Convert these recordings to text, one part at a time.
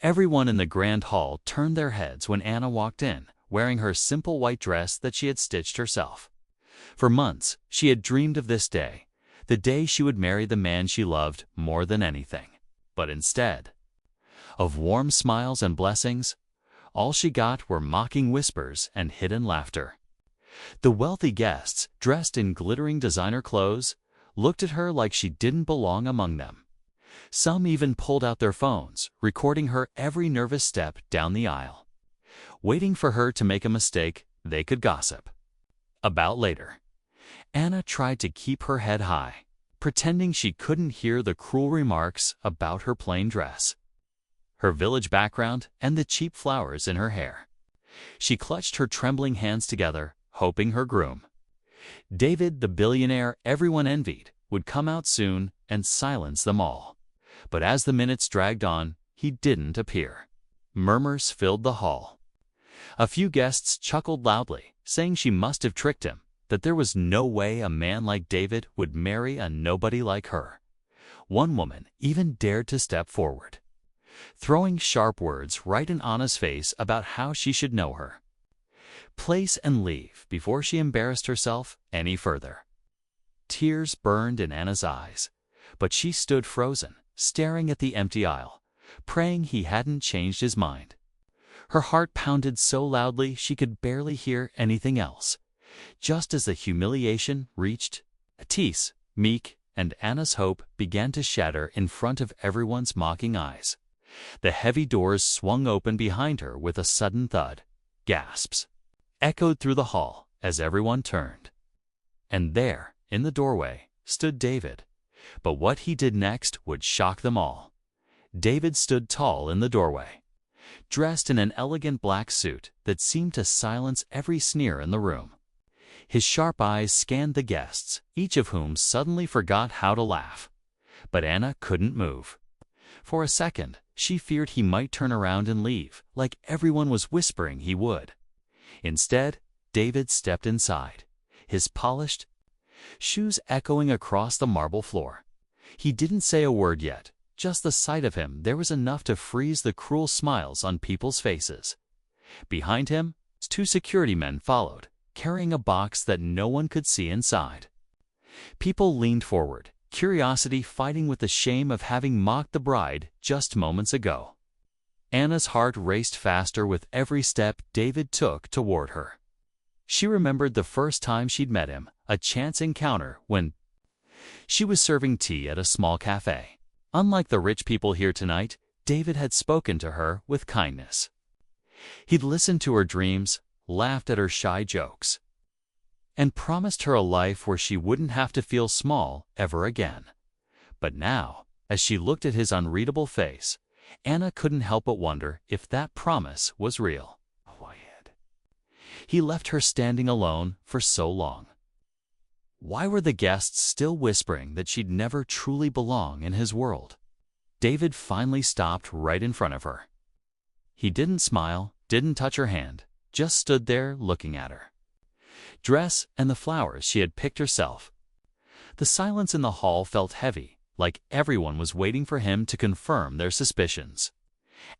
Everyone in the grand hall turned their heads when Anna walked in, wearing her simple white dress that she had stitched herself. For months, she had dreamed of this day, the day she would marry the man she loved more than anything. But instead of warm smiles and blessings, all she got were mocking whispers and hidden laughter. The wealthy guests, dressed in glittering designer clothes, looked at her like she didn't belong among them. Some even pulled out their phones, recording her every nervous step down the aisle, waiting for her to make a mistake they could gossip about later. Anna tried to keep her head high, pretending she couldn't hear the cruel remarks about her plain dress, her village background, and the cheap flowers in her hair. She clutched her trembling hands together, hoping her groom, David, the billionaire everyone envied, would come out soon and silence them all. But as the minutes dragged on, he didn't appear. Murmurs filled the hall. A few guests chuckled loudly, saying she must have tricked him, that there was no way a man like David would marry a nobody like her. One woman even dared to step forward, throwing sharp words right in Anna's face about how she should know her place and leave before she embarrassed herself any further. Tears burned in Anna's eyes, but she stood frozen, staring at the empty aisle, praying he hadn't changed his mind. Her heart pounded so loudly she could barely hear anything else. Just as the humiliation reached Atis, Meek, and Anna's hope began to shatter in front of everyone's mocking eyes. The heavy doors swung open behind her with a sudden thud. Gasps echoed through the hall as everyone turned. And there, in the doorway, stood David. But what he did next would shock them all. David stood tall in the doorway, dressed in an elegant black suit that seemed to silence every sneer in the room. His sharp eyes scanned the guests, each of whom suddenly forgot how to laugh. But Anna couldn't move. For a second, she feared he might turn around and leave, like everyone was whispering he would. Instead, David stepped inside, his polished shoes echoing across the marble floor. He didn't say a word yet. Just the sight of him there was enough to freeze the cruel smiles on people's faces. Behind him, two security men followed, carrying a box that no one could see inside. People leaned forward, curiosity fighting with the shame of having mocked the bride just moments ago. Anna's heart raced faster with every step David took toward her. She remembered the first time she'd met him, a chance encounter when she was serving tea at a small cafe. Unlike the rich people here tonight, David had spoken to her with kindness. He'd listened to her dreams, laughed at her shy jokes, and promised her a life where she wouldn't have to feel small ever again. But now, as she looked at his unreadable face, Anna couldn't help but wonder if that promise was real. Why had he left her standing alone for so long? Why were the guests still whispering that she'd never truly belong in his world? David finally stopped right in front of her. He didn't smile, didn't touch her hand, just stood there looking at her dress and the flowers she had picked herself. The silence in the hall felt heavy, like everyone was waiting for him to confirm their suspicions.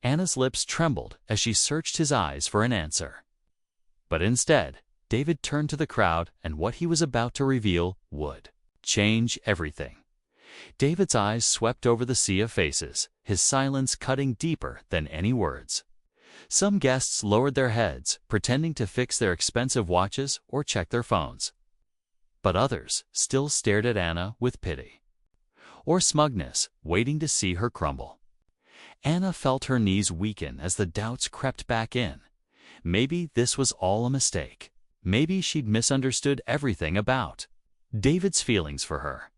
Anna's lips trembled as she searched his eyes for an answer. But instead, David turned to the crowd, and what he was about to reveal would change everything. David's eyes swept over the sea of faces, his silence cutting deeper than any words. Some guests lowered their heads, pretending to fix their expensive watches or check their phones. But others still stared at Anna with pity or smugness, waiting to see her crumble. Anna felt her knees weaken as the doubts crept back in. Maybe this was all a mistake. Maybe she'd misunderstood everything about David's feelings for her.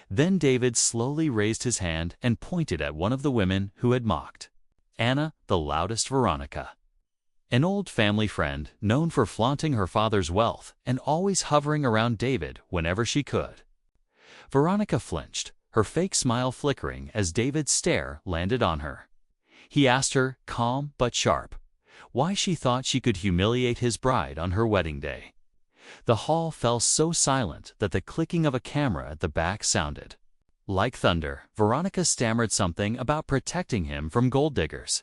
Then David slowly raised his hand and pointed at one of the women who had mocked Anna, the loudest Veronica, an old family friend known for flaunting her father's wealth and always hovering around David whenever she could. Veronica flinched, her fake smile flickering as David's stare landed on her. He asked her, calm but sharp, why she thought she could humiliate his bride on her wedding day. The hall fell so silent that the clicking of a camera at the back sounded like thunder. Veronica stammered something about protecting him from gold diggers.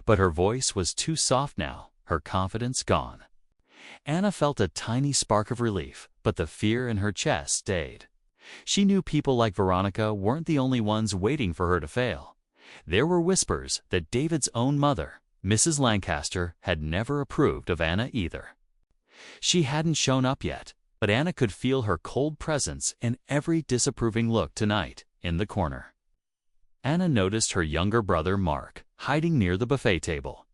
But her voice was too soft now, her confidence gone. Anna felt a tiny spark of relief, but the fear in her chest stayed. She knew people like Veronica weren't the only ones waiting for her to fail. There were whispers that David's own mother, Mrs. Lancaster, had never approved of Anna either. She hadn't shown up yet, but Anna could feel her cold presence in every disapproving look tonight in the corner. Anna noticed her younger brother Mark hiding near the buffet table.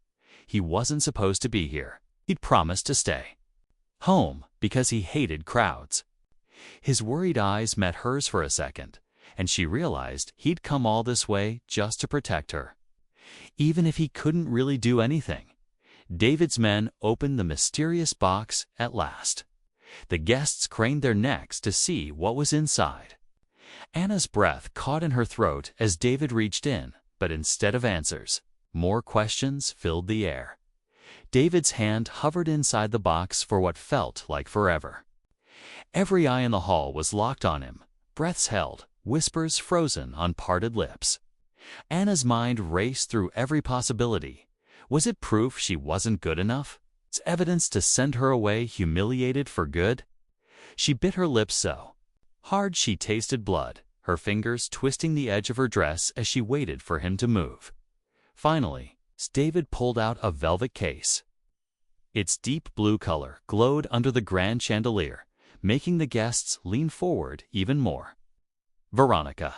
He wasn't supposed to be here. He'd promised to stay home because he hated crowds. His worried eyes met hers for a second, and she realized he'd come all this way just to protect her. Even if he couldn't really do anything. David's men opened the mysterious box at last. The guests craned their necks to see what was inside. Anna's breath caught in her throat as David reached in, but instead of answers, more questions filled the air. David's hand hovered inside the box for what felt like forever. Every eye in the hall was locked on him, breaths held, whispers frozen on parted lips. Anna's mind raced through every possibility. Was it proof she wasn't good enough? It's evidence to send her away humiliated for good? She bit her lips so hard she tasted blood, her fingers twisting the edge of her dress as she waited for him to move. Finally, David pulled out a velvet case. Its deep blue color glowed under the grand chandelier, making the guests lean forward even more. Veronica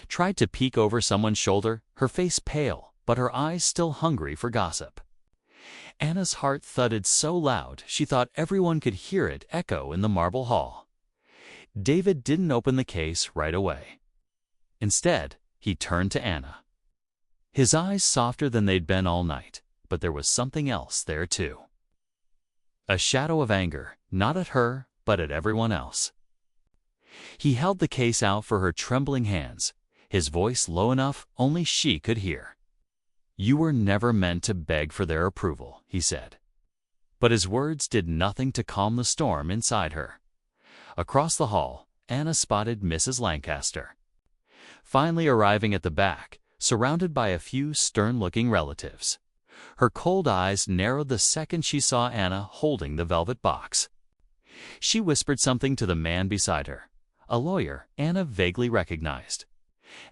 tried to peek over someone's shoulder, her face pale, but her eyes still hungry for gossip. Anna's heart thudded so loud she thought everyone could hear it echo in the marble hall. David didn't open the case right away. Instead, he turned to Anna. His eyes softer than they'd been all night, but there was something else there too. A shadow of anger, not at her, but at everyone else. He held the case out for her trembling hands, his voice low enough only she could hear. "You were never meant to beg for their approval," he said. But his words did nothing to calm the storm inside her. Across the hall, Anna spotted Mrs. Lancaster. Finally arriving at the back, surrounded by a few stern-looking relatives. Her cold eyes narrowed the second she saw Anna holding the velvet box. She whispered something to the man beside her, a lawyer Anna vaguely recognized,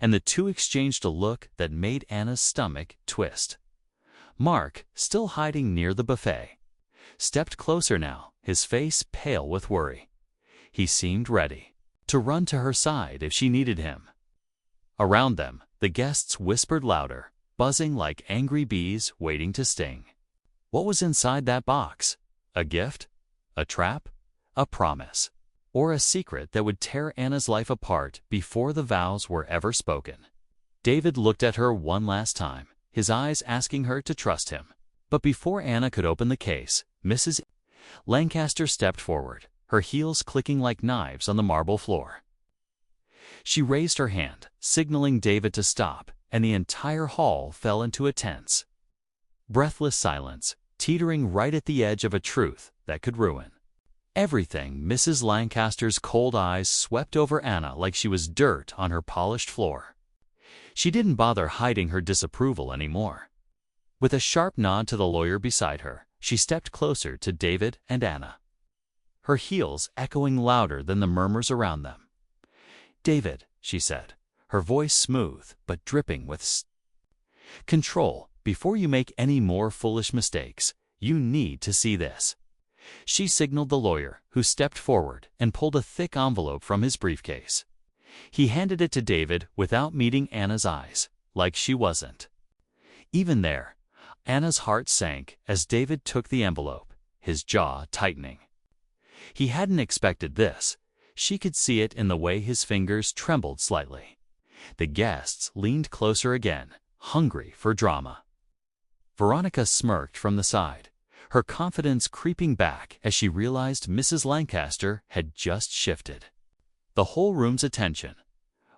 and the two exchanged a look that made Anna's stomach twist. Mark, still hiding near the buffet, stepped closer now, his face pale with worry. He seemed ready to run to her side if she needed him. Around them, the guests whispered louder, buzzing like angry bees waiting to sting. What was inside that box? A gift? A trap? A promise? Or a secret that would tear Anna's life apart before the vows were ever spoken? David looked at her one last time, his eyes asking her to trust him. But before Anna could open the case, Mrs. Lancaster stepped forward, her heels clicking like knives on the marble floor. She raised her hand, signaling David to stop, and the entire hall fell into a tense, breathless silence, teetering right at the edge of a truth that could ruin everything. Mrs. Lancaster's cold eyes swept over Anna like she was dirt on her polished floor. She didn't bother hiding her disapproval anymore. With a sharp nod to the lawyer beside her, she stepped closer to David and Anna, her heels echoing louder than the murmurs around them. "David," she said, her voice smooth but dripping with control, "before you make any more foolish mistakes, you need to see this." She signaled the lawyer, who stepped forward and pulled a thick envelope from his briefcase. He handed it to David without meeting Anna's eyes, like she wasn't even there. Anna's heart sank as David took the envelope, his jaw tightening. He hadn't expected this. She could see it in the way his fingers trembled slightly. The guests leaned closer again, hungry for drama. Veronica smirked from the side, her confidence creeping back as she realized Mrs. Lancaster had just shifted the whole room's attention.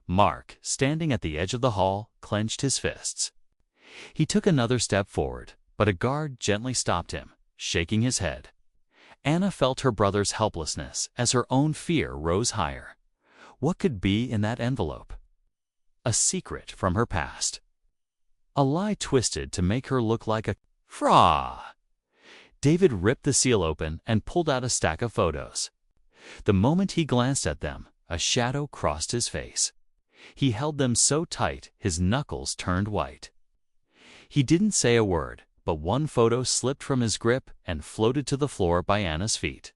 Mark, standing at the edge of the hall, clenched his fists. He took another step forward, but a guard gently stopped him, shaking his head. Anna felt her brother's helplessness as her own fear rose higher. What could be in that envelope? A secret from her past. A lie twisted to make her look like a fraud. David ripped the seal open and pulled out a stack of photos. The moment he glanced at them, a shadow crossed his face. He held them so tight his knuckles turned white. He didn't say a word, but one photo slipped from his grip and floated to the floor by Anna's feet.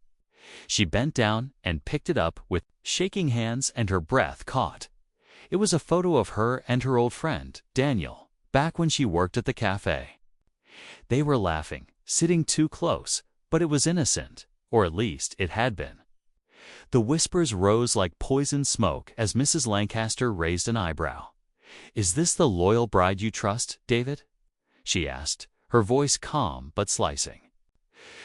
She bent down and picked it up with shaking hands, and her breath caught. It was a photo of her and her old friend, Daniel, back when she worked at the cafe. They were laughing, sitting too close, but it was innocent, or at least it had been. The whispers rose like poison smoke as Mrs. Lancaster raised an eyebrow. "Is this the loyal bride you trust, David?" she asked, her voice calm but slicing.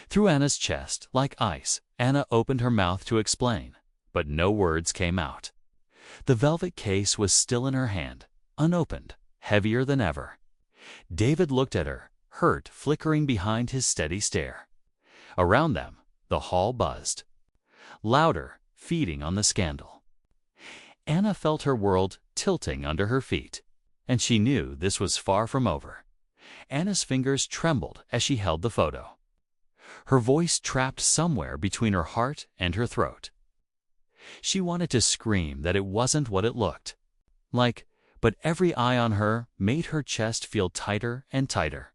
Through Anna's chest, like ice, Anna opened her mouth to explain, but no words came out. The velvet case was still in her hand, unopened, heavier than ever. David looked at her, hurt flickering behind his steady stare. Around them, the hall buzzed. Louder, feeding on the scandal. Anna felt her world tilting under her feet, and she knew this was far from over. Anna's fingers trembled as she held the photo. Her voice trapped somewhere between her heart and her throat. She wanted to scream that it wasn't what it looked like, but every eye on her made her chest feel tighter and tighter.